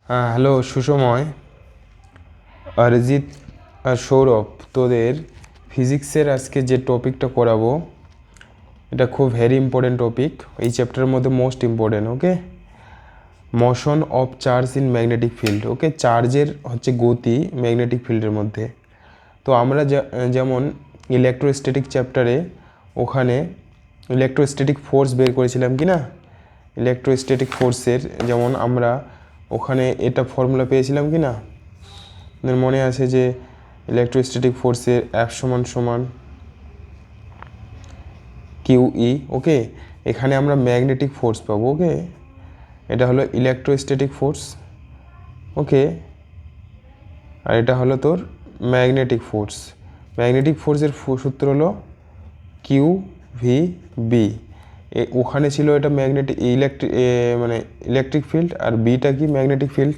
হ্যাঁ, হ্যালো সুসময়, অরিজিৎ আর সৌরভ। তোদের ফিজিক্সের আজকে যে টপিকটা করাবো এটা খুব ভেরি ইম্পর্টেন্ট টপিক, এই চ্যাপ্টারের মধ্যে most important. Okay, motion of charge in magnetic field. Okay, চার্জের হচ্ছে গতি ম্যাগনেটিক ফিল্ডের মধ্যে। তো আমরা যেমন ইলেকট্রোস্ট্যাটিক চ্যাপ্টারে ওখানে ইলেকট্রোস্ট্যাটিক ফোর্স বের করেছিলাম কি না, ইলেকট্রোস্ট্যাটিক ফোর্সের যেমন আমরা ওখানে এটা ফর্মুলা পেয়েছিলাম কি না, মনে আছে যে ইলেকট্রোস্ট্যাটিক ফোর্সের F সমান QE। ওকে, এখানে আমরা ম্যাগনেটিক ফোর্স পাবো। ওকে, এটা হলো ইলেকট্রোস্ট্যাটিক ফোর্স। ওকে, আর এটা হলো তোর ম্যাগনেটিক ফোর্স। ম্যাগনেটিক ফোর্সের সূত্র হলো QVB। ওখানে ছিল এটা ম্যাগনেটিক মানে ইলেকট্রিক ফিল্ড, আর বিটা কি ম্যাগনেটিক ফিল্ড।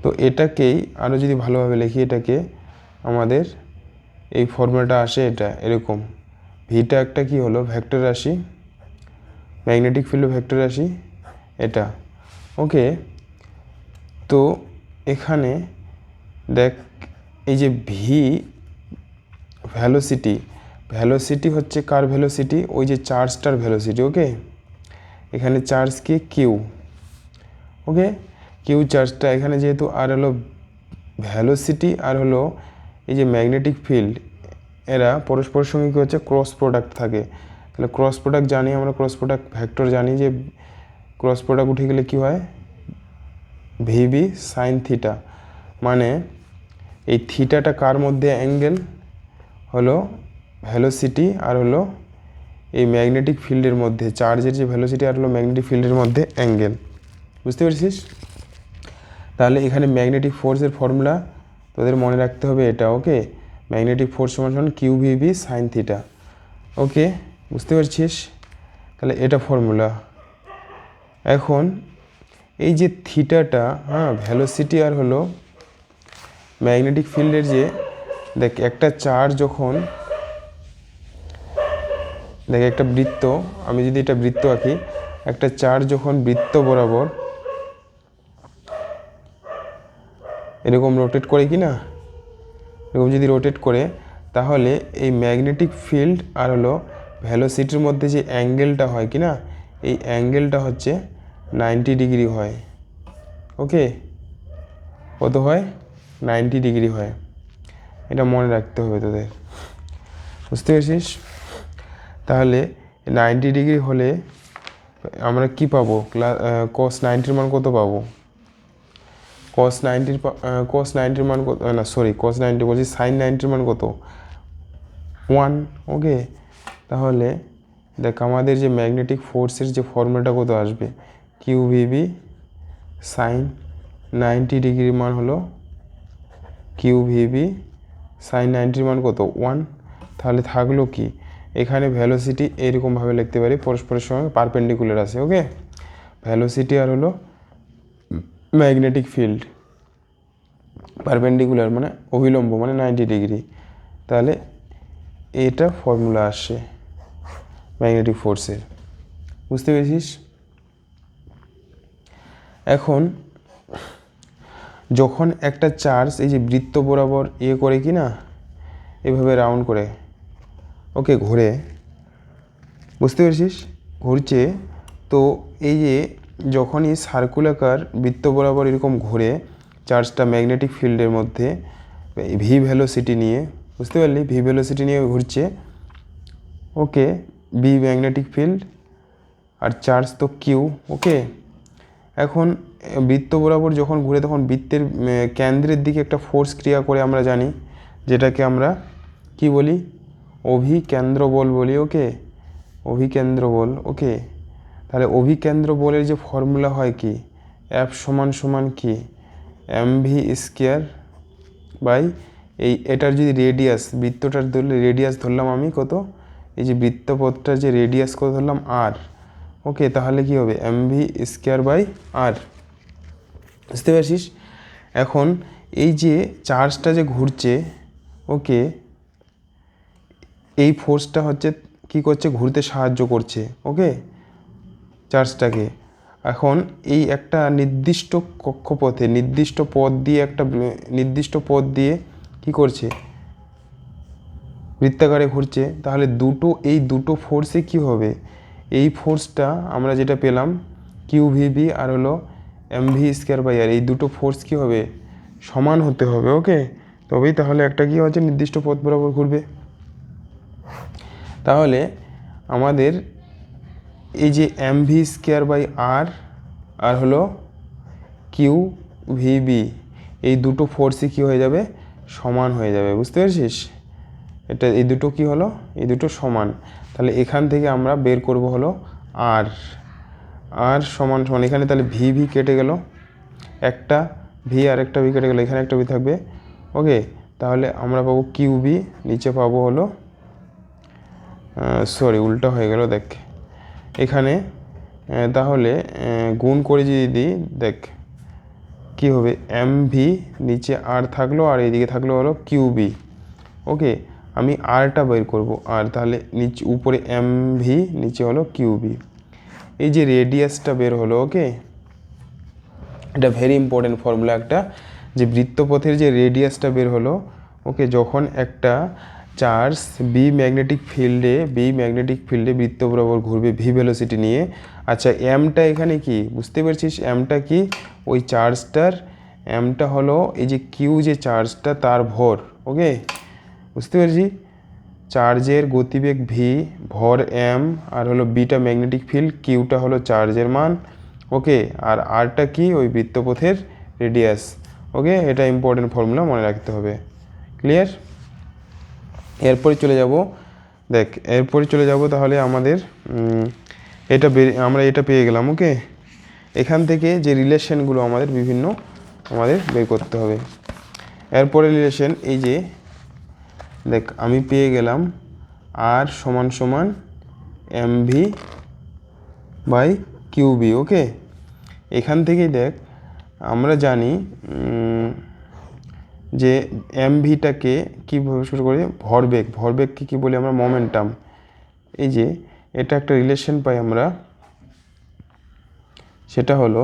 তো এটাকেই আরও যদি ভালোভাবে লিখি, এটাকে আমাদের এই ফর্মুলাটা আসে এটা এরকম, ভিটা একটা কি হলো ভেক্টর রাশি, ম্যাগনেটিক ফিল্ড ভেক্টর রাশি এটা। ওকে, তো এখানে দেখ এই যে ভি ভ্যালোসিটি হচ্ছে কার ভ্যালোসিটি, ওই যে চার্জটার ভ্যালোসিটি। ওকে, এখানে চার্জ কি কিউ। ওকে, কিউ চার্জটা এখানে যেহেতু, আর হলো ভ্যালোসিটি আর হলো এই যে ম্যাগনেটিক ফিল্ড, এরা পরস্পরের সঙ্গে কী হচ্ছে ক্রস প্রোডাক্ট থাকে। তাহলে ক্রস প্রোডাক্ট জানি আমরা, ক্রস প্রোডাক্ট ভেক্টর জানি যে ক্রস প্রোডাক্ট উঠে গেলে কী হয়, ভিবি সাইন থিটা। মানে এই থিটাটা কার মধ্যে অ্যাঙ্গেল হলো ভ্যালোসিটি আর হলো এই ম্যাগনেটিক ফিল্ডের মধ্যে, চার্জের যে ভ্যালোসিটি আর হলো ম্যাগনেটিক ফিল্ডের মধ্যে অ্যাঙ্গেল। বুঝতে পেরেছিস? তাহলে এখানে ম্যাগনেটিক ফোর্সের ফর্মুলা তোদের মনে রাখতে হবে এটা। ওকে, ম্যাগনেটিক ফোর্স সমান কিউভিবি সাইন থিটা। ওকে, বুঝতে পারছিস? তাহলে এটা ফর্মুলা। এখন এই যে থিটাটা, হ্যাঁ, ভ্যালোসিটি আর হলো ম্যাগনেটিক ফিল্ডের যে, দেখ একটা চার্জ যখন, দেখ একটা বৃত্ত, আমি যদি এটা বৃত্ত আঁকি, একটা চার্জ যখন বৃত্ত বরাবর এরকম রোটেট করে কি না, এরকম যদি রোটেট করে, তাহলে এই ম্যাগনেটিক ফিল্ড আর হলো ভ্যালোসিটির মধ্যে যে অ্যাঙ্গেলটা হয় কি না, এই অ্যাঙ্গেলটা হচ্ছে 90 ডিগ্রি হয়। ওকে, কত হয়? 90 ডিগ্রি হয়। এটা মনে রাখতে হবে তোদের। বুঝতে পেরেছিস? তাহলে 90 ডিগ্রি হলে আমরা কি পাবো, cos 90 মান কত পাবো? cos 90 মান কত, না সরি cos 90 বলছি, sin 90 মান কত? 1। ওকে, তাহলে দেখ আমাদের যে ম্যাগনেটিক ফোর্সের যে ফর্মুলাটা কত আসবে, কিউভিবি সাইন 90 ডিগ্রির মান হলো কিউভিবি সাইন 90 মান কত? 1। তাহলে থাকলো কি, এখানে ভ্যালোসিটি এইরকমভাবে লিখতে পারি, পরস্পরের সঙ্গে পারপেন্ডিকুলার আছে। ওকে, ভ্যালোসিটি আর হলো ম্যাগনেটিক ফিল্ড পারপেন্ডিকুলার মানে অভিলম্ব, মানে 90 ডিগ্রি। তাহলে এটা ফর্মুলা আসে ম্যাগনেটিক ফোর্সের। বুঝতে পেরেছিস? এখন যখন একটা চার্জ এই যে বৃত্ত বরাবর করে কি না, এভাবে রাউন্ড করে, ওকে, ঘুরে, বুঝতে পেরেছিস, ঘুরছে, তো এই যে যখনই সার্কুলাকার বৃত্ত বরাবর এরকম ঘুরে চার্জটা ম্যাগনেটিক ফিল্ডের মধ্যে ভি ভ্যালোসিটি নিয়ে, বুঝতে পারলি, ভি ভ্যালোসিটি নিয়ে ঘুরছে। ওকে, বি ম্যাগনেটিক ফিল্ড আর চার্জ তো কিউ। ওকে, এখন বৃত্ত বরাবর যখন ঘুরে তখন বৃত্তের কেন্দ্রের দিকে একটা ফোর্স ক্রিয়া করে আমরা জানি, যেটাকে আমরা কি বলি, অভিকেন্দ্র বল বলি। ওকে, অভিকেন্দ্র বল। ওকে, তাহলে অভিকেন্দ্র বলের যে ফর্মুলা হয় কি, F সমান কি, mv স্কোয়ার বাই এটার যদি রেডিয়াস, বৃত্তটার ধরলে রেডিয়াস ধরলাম আমি কত, এই যে বৃত্তপথটার যে রেডিয়াস কত ধরলাম আর। ওকে, তাহলে কি হবে, mv স্কোয়ার বাই আর। বুঝতে পারছিস? এখন এই যে চার্জটা যে ঘুরছে, ওকে, এই ফোর্সটা হচ্ছে কি করছে, ঘুরতে সাহায্য করছে। ওকে, চার্জটাকে, এখন এই একটা নির্দিষ্ট কক্ষপথে নির্দিষ্ট পথ দিয়ে কি করছে, বৃত্তাকারে ঘুরছে, তাহলে এই দুটো ফোর্সে কি হবে, এই ফোর্সটা আমরা যেটা পেলাম কিউভিবি আর হলো এমভি স্কোয়ার বাই আর, এই দুটো ফোর্স কি হবে, সমান হতে হবে। ওকে, তবেই তাহলে একটা কি হচ্ছে নির্দিষ্ট পথ বরাবর ঘুরবে। তাহলে আমাদের এই যে এমভি স্কোয়ার বাই আর হলো কিউভিবি, এই দুটো ফোর্সই কি হয়ে যাবে, সমান হয়ে যাবে। বুঝতে পেরেছিস? এই দুটো কি হলো, এই দুটো সমান। তাহলে এখান থেকে আমরা বের করব হলো আর সমান সমান, এখানে তাহলে ভি কেটে গেল, একটা ভি আর একটা ভি কেটে গেল, এখানে একটা ভি থাকবে। ওকে, তাহলে আমরা পাবো কিউবি, নিচে পাবো হলো উল্টা হয়ে গেল, দেখ এখানে তাহলে গুণ করে যদি দিই, দেখ কি হবে, এমভি নিচে আর থাকলো আর এইদিকে থাকলো হলো কিউবি। ওকে, আমি আরটা বের করব, আর তাহলে নিচে উপরে এমভি নিচে হলো কিউবি। এই যে রেডিয়াসটা বের হলো, ওকে, এটা ভেরি ইম্পর্টেন্ট ফর্মুলা একটা, যে বৃত্তপথের যে রেডিয়াসটা বের হলো। ওকে, যখন একটা চার্জ বি ম্যাগনেটিক ফিল্ডে বৃত্ত বরাবর ঘুরবে ভি ভেলোসিটি নিয়ে। আচ্ছা, এমটা এখানে কি বুঝতে পারছিস, এমটা কি, ওই চার্জটার এমটা হলো এই যে কিউ যে চার্জটা তার ভর। ওকে, বুঝতে পারছি, চার্জের গতিবেগ ভি, ভর এম, আর হলো বিটা ম্যাগনেটিক ফিল্ড, কিউটা হলো চার্জের মান। ওকে, আর আরটা কি, ওই বৃত্তপথের রেডিয়াস। ওকে, এটা ইম্পর্টেন্ট ফর্মুলা, মনে রাখতে হবে। ক্লিয়ার? এরপরে চলে যাব তাহলে আমাদের আমরা এটা পেয়ে গেলাম। ওকে, এখান থেকে যে রিলেশনগুলো আমাদের বের করতে হবে। এরপরে রিলেশন, এই যে দেখ আমি পেয়ে গেলাম আর সমান সমান এমভি বাই কিউবি। ওকে, এখান থেকেই দেখ আমরা জানি যে এমভিটাকে কীভাবে শুরু করি, ভরবেগকে কী বলি আমরা, মোমেন্টাম। এই যে এটা একটা রিলেশন পাই আমরা, সেটা হলো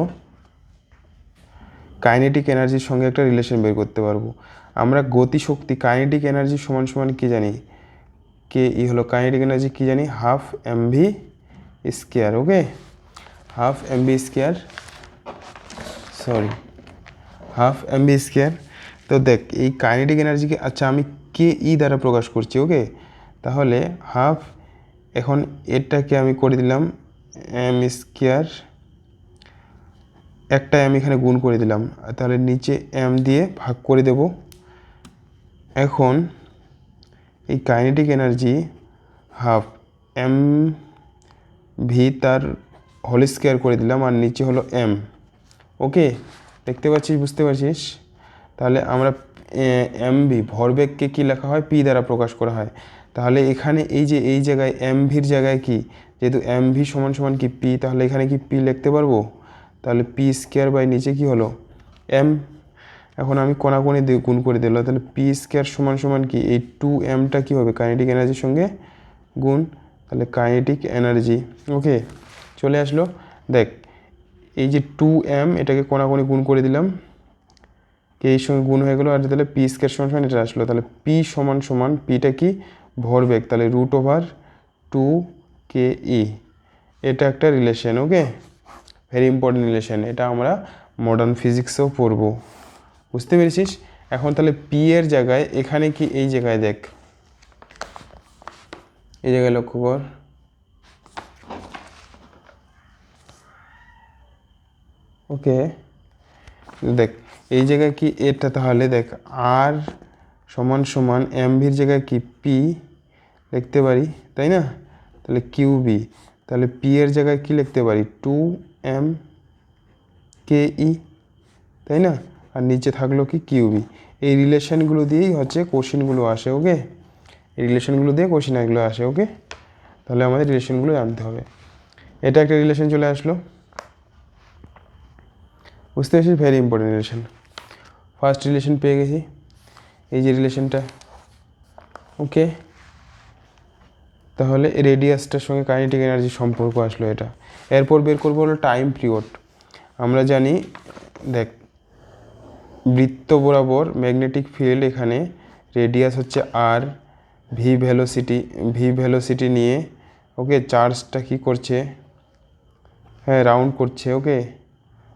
কাইনেটিক এনার্জির সঙ্গে একটা রিলেশন বের করতে পারবো আমরা। গতিশক্তি কাইনেটিক এনার্জি সমান সমান কী জানি, কে ই হলো কাইনেটিক এনার্জি কী জানি, হাফ এমভি স্কোয়ার। ওকে, হাফ এমভি স্কোয়ার। তো দেখ এই কাইনেটিক এনার্জিকে, আচ্ছা আমি কে ই দ্বারা প্রকাশ করছি। ওকে, তাহলে হাফ, এখন এটাকে আমি করে দিলাম এম স্কোয়ার, একটা এম এখানে গুণ করে দিলাম, তাহলে নিচে এম দিয়ে ভাগ করে দেব। এখন এই kinetic energy half M V তার হোল স্কোয়ার করে দিলাম, আর নিচে হলো এম। ওকে, দেখতে পাচ্ছিস, বুঝতে পারছিস? তাহলে আমরা এমভি ভরবেগকে কি লেখা হয়, পি দ্বারা প্রকাশ করা হয়। তাহলে এখানে এই জায়গায় এমভির জায়গায় কি, যেহেতু এমভি সমান সমান কি পি, তাহলে এখানে কি পি লিখতে পারবো। তাহলে পি স্কোয়ার বাই নিচে কি হলো এম। এখন আমি কোনাকুনি দিয়ে গুণ করে দিলাম, তাহলে পি স্কোয়ার সমান সমান কি, এই 2m কি হবে কাইনেটিক এনার্জির সঙ্গে গুণ, তাহলে কাইনেটিক এনার্জি। ওকে, চলে আসলো। দেখ এই যে 2m এটাকে কোনাকুনি গুণ করে দিলাম, কে এর সঙ্গে গুণ হয়ে গেলো, আর তাহলে পি স্কোয়ার সমান সমান এটা আসলো। তাহলে পি সমান সমান, পিটা কি ভরবেগ, তাহলে √2ke, এটা একটা রিলেশন। ওকে, ভেরি ইম্পর্টেন্ট রিলেশন, এটা আমরা মডার্ন ফিজিক্সেও পড়বো। বুঝতে পেরেছিস? এখন তাহলে পি এর জায়গায় এখানে কি, এই জায়গায় দেখ, এই জায়গায় লক্ষ্য কর, ওকে দেখ এই জায়গায় কি এটা, তাহলে দেখ আর সমান সমান এমভির জায়গায় কি পি লিখতে পারি, তাই না? তাহলে কিউবি, তাহলে পি এর জায়গায় কি লিখতে পারি, 2mke, তাই না? আর নিচে থাকলো কি কিউবি। এই রিলেশনগুলো দিয়েই হচ্ছে কোশ্চেনগুলো আসে। ওকে, এই রিলেশনগুলো দিয়ে কোশ্চেনগুলো আসে। ওকে, তাহলে আমাদের রিলেশনগুলো জানতে হবে। এটা একটা রিলেশন চলে আসলো, বুঝতে পারছিস? Very important relation. First relation পেয়ে গেছি, এই যে রিলেশনটা। ওকে, তাহলে রেডিয়াসটার সঙ্গে কাইনেটিক এনার্জি সম্পর্ক আসলো এটা। এরপর বের করবো হলো টাইম পিরিয়ড। আমরা জানি দেখ বৃত্ত বরাবর ম্যাগনেটিক ফিল্ড, এখানে রেডিয়াস হচ্ছে আর, ভি ভেলোসিটি নিয়ে ওকে চার্জটা কী করছে, হ্যাঁ রাউন্ড করছে। ওকে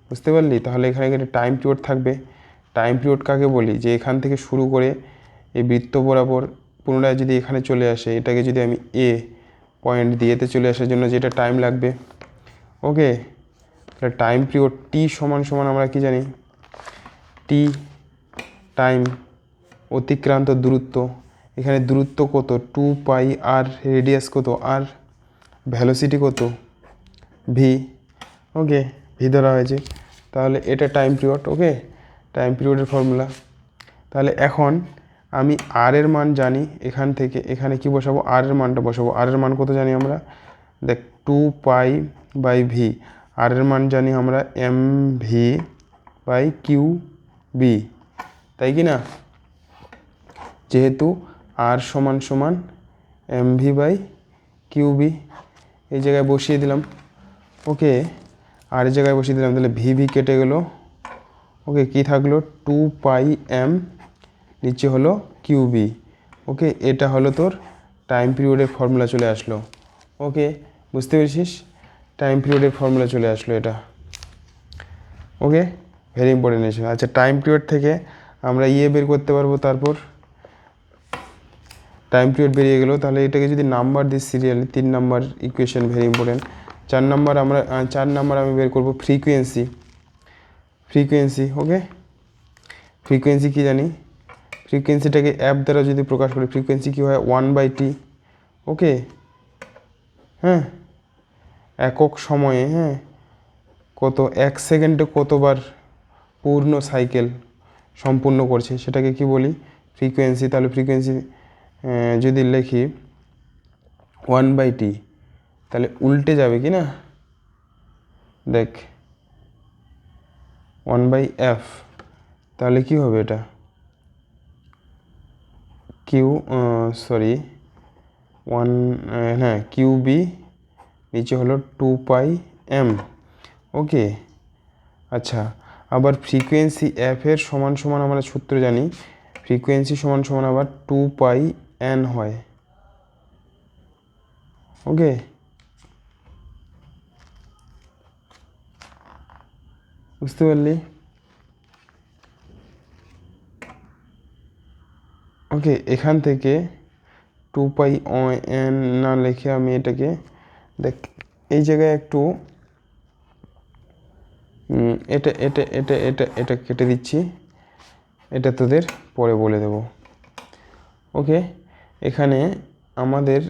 বুঝতে পারলি? তাহলে এখানে একটা টাইম পিরিয়ড থাকবে। টাইম পিরিয়ড কাকে বলি, যে এখান থেকে শুরু করে এই বৃত্ত বরাবর পুনরায় যদি এখানে চলে আসে, এটাকে যদি আমি এ পয়েন্ট দিয়েতে চলে আসার জন্য যেটা টাইম লাগবে। ওকে তাহলে টাইম পিরিয়ড টি সমান সমান আমরা কি জানি, টি টাইম অতিক্রান্ত দূরত্ব। এখানে দূরত্ব কত, 2 পাই আর, রেডিয়াস কত আর, ভ্যালোসিটি কত ভি। ওকে ভি ধরা হয়েছে, তাহলে এটা টাইম পিরিয়ড। ওকে টাইম পিরিয়ডের ফর্মুলা। তাহলে এখন আমি আর এর মান জানি, এখান থেকে এখানে কি বসাবো, আর এর মানটা বসাবো। আর এর মান কত জানি আমরা, দেখ 2 পাই/ভি। আর এর মান জানি আমরা mv/কিউ/বি, তাই কি না? যেহেতু আর সমান সমান mv/কিউ/বি, এই জায়গায় বসিয়ে দিলাম। ওকে আর এই জায়গায় বসিয়ে দিলাম, তাহলে ভি কেটে গেল। ওকে কি থাকলো, 2 পাই/m, নিচে হলো কিউ/বি। ওকে এটা হলো তোর টাইম পিরিয়ডের ফর্মুলা চলে আসলো। ওকে বুঝতে পেরেছিস? টাইম পিরিয়ডের ফর্মুলা চলে আসলো এটা। ওকে ভেরি ইম্পর্টেন্ট এসে। আচ্ছা টাইম পিরিয়ড থেকে আমরা বের করতে পারবো। তারপর টাইম পিরিয়ড বেরিয়ে গেলো, তাহলে এটাকে যদি নাম্বার দিই serially, 3 number equation very important. 4 number আমি বের করবো ফ্রিকোয়েন্সি। ওকে ফ্রিকোয়েন্সি কি জানি, ফ্রিকোয়েন্সিটাকে অ্যাপ দ্বারা যদি প্রকাশ করি, ফ্রিকোয়েন্সি কী হয়, 1/t। ওকে হ্যাঁ একক সময়ে, হ্যাঁ কত 1 সেকেন্ডে কতবার পূর্ণ সাইকেল সম্পূর্ণ করছে, সেটাকে কি বলি, ফ্রিকোয়েন্সি। তাহলে ফ্রিকোয়েন্সি যদি লিখি 1/t, তাহলে উল্টে যাবে কি না, দেখ 1/f, তাহলে কি হবে এটা, কিউ/বি, নিচে হলো 2πm। ওকে আচ্ছা আবার ফ্রিকোয়েন্সি এফ এর সমান সমান আমরা সূত্র জানি, ফ্রিকোয়েন্সি সমান সমান আবার 2πn হয়। ওকে বুঝতে পারলি? ওকে এখান থেকে 2πn না লিখে আমি এটাকে দেখ এই জায়গায় একটু এটা কেটে দিচ্ছি, এটা তোদের পরে বলে দেব। ওকে এখানে আমাদের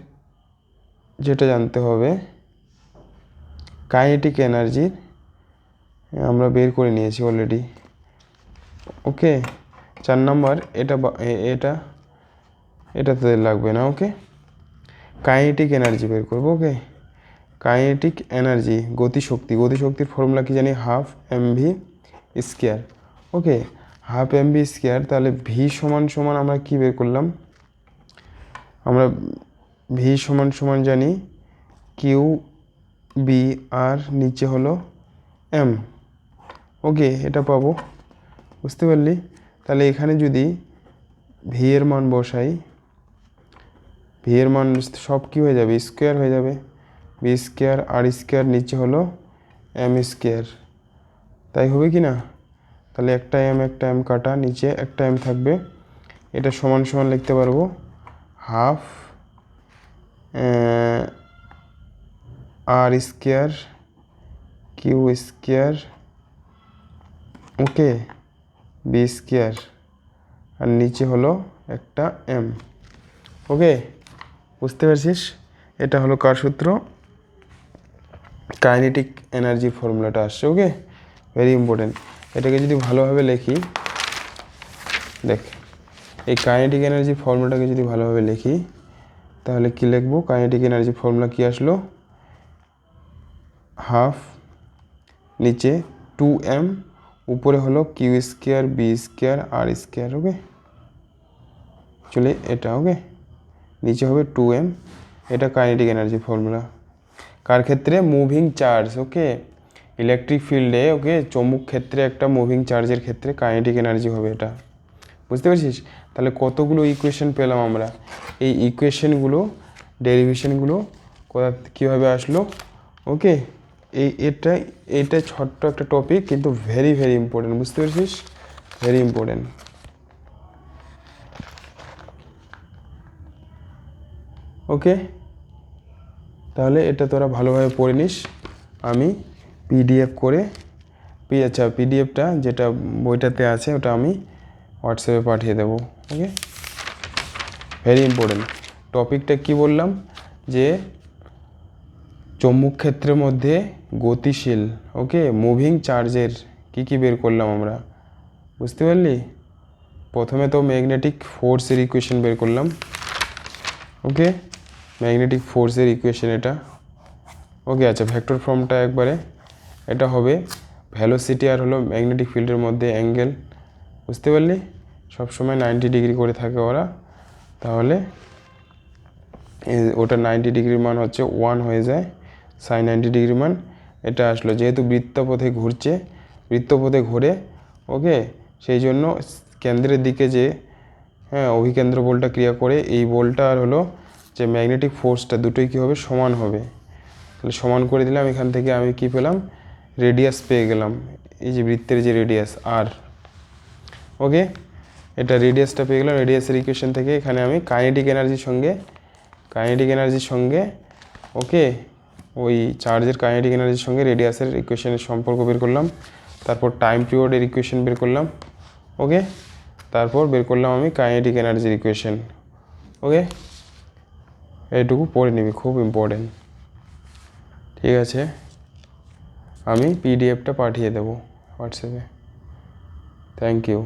যেটা জানতে হবে, কাইনেটিক এনার্জি আমরা বের করে নিয়েছি অলরেডি। ওকে 4 নাম্বার এটা তোদের লাগবে না। ওকে কাইনেটিক এনার্জি বের করবো। ওকে কাইনেটিক এনার্জি গতিশক্তির ফর্মুলা কি জানি, 12 mv²। ওকে 12 mv², তাহলে ভি সমান সমান আমরা কি বের করলাম, আমরা ভি সমান সমান জানি কিউ/বি আর নিচে হলো এম। ওকে এটা পাবো, বুঝতে পারলি? তাহলে এখানে যদি ভি এর মান বসাই, ভি এর মান সব কি হয়ে যাবে, স্কোয়ার হয়ে যাবে, বি² আর², নিচে হলো m², তাই হবে কি না? তাহলে একটা এম কাটা, নিচে একটা এম থাকবে, এটা সমান সমান লিখতে পারবো 12 r² কিউ², ওকে বি² আর নিচে হলো একটা এম। ওকে বুঝতে পারছিস? এটা হলো কার সূত্র, কাইনেটিক এনার্জি ফর্মুলাটা আসছে। Okay very important. এটাকে যদি ভালোভাবে লিখি, দেখ এই কাইনেটিক এনার্জি ফর্মুলাটাকে যদি ভালোভাবে লিখি, তাহলে কি লিখবো, কাইনেটিক এনার্জি ফর্মুলা কি আসলো, 12 নিচে 2m, উপরে হলো কিউ² বি² আর²। ওকে চলে এটা, ওকে নিচে হবে 2m, এটা কাইনেটিক এনার্জি ফর্মুলা কার ক্ষেত্রে মুভিং চার্জ ওকে ইলেকট্রিক ফিল্ডে ওকে চৌম্বক ক্ষেত্রে একটা মুভিং চার্জের ক্ষেত্রে কাইনেটিক এনার্জি হবে এটা বুঝতে পারছিস তাহলে কতগুলো ইকুয়েশন পেলাম আমরা এই ইকুয়েশনগুলো ডেরিভেশনগুলো কীভাবে আসলো ওকে এইটা ছোট্ট একটা টপিক কিন্তু ভেরি ভেরি ইম্পর্টেন্ট বুঝতে পারছিস ভেরি ইম্পর্টেন্ট ওকে তাহলে এটা তোরা ভালোভাবে পড়ে নিস আমি পিডিএফ করে পিডিএফটা যেটা বইটাতে আছে ওটা আমি হোয়াটসঅ্যাপে পাঠিয়ে দেবো ওকে ভেরি ইম্পর্টেন্ট টপিকটা কি বললাম যে চৌম্বক ক্ষেত্রের মধ্যে গতিশীল ওকে মুভিং চার্জের কি বের করলাম আমরা বুঝতে পারলি প্রথমে তো ম্যাগনেটিক ফোর্সের ইকুয়েশন বের করলাম ওকে ম্যাগনেটিক ফোর্সের ইকুয়েশন এটা ওকে আচ্ছা ভেক্টর ফর্মটা একবারে এটা হবে ভেলোসিটি আর হলো ম্যাগনেটিক ফিল্ডের মধ্যে অ্যাঙ্গেল বুঝতে পারলি সবসময় 90 ডিগ্রি করে থাকে ওরা তাহলে ওটা 90 ডিগ্রির মান হচ্ছে 1 হয়ে যায় সাইন 90 ডিগ্রি মান এটা আসলো যেহেতু বৃত্তপথে ঘুরছে বৃত্তপথে ঘুরে ওকে সেই জন্য কেন্দ্রের দিকে যে অভিকেন্দ্র বলটা ক্রিয়া করে এই বলটা আর হলো যে ম্যাগনেটিক ফোর্সটা দুটোই কী হবে সমান হবে তাহলে সমান করে দিলাম এখান থেকে আমি কি পেলাম রেডিয়াস পেয়ে গেলাম এই যে বৃত্তের যে রেডিয়াস আর ওকে এটা রেডিয়াসটা পেয়ে গেলাম রেডিয়াসের ইকুয়েশন থেকে এখানে আমি কাইনেটিক এনার্জির সঙ্গে ওকে ওই চার্জের কাইনেটিক এনার্জির সঙ্গে রেডিয়াসের ইকুয়েশনের সম্পর্ক বের করলাম তারপর টাইম পিরিয়ডের ইকুয়েশন বের করলাম ওকে তারপর বের করলাম আমি কাইনেটিক এনার্জির ইকুয়েশন ওকে এইটুকু পড়ে নিবি খুব ইম্পর্টেন্ট ঠিক আছে আমি পিডিএফটা পাঠিয়ে দেবো হোয়াটসঅ্যাপে থ্যাংক ইউ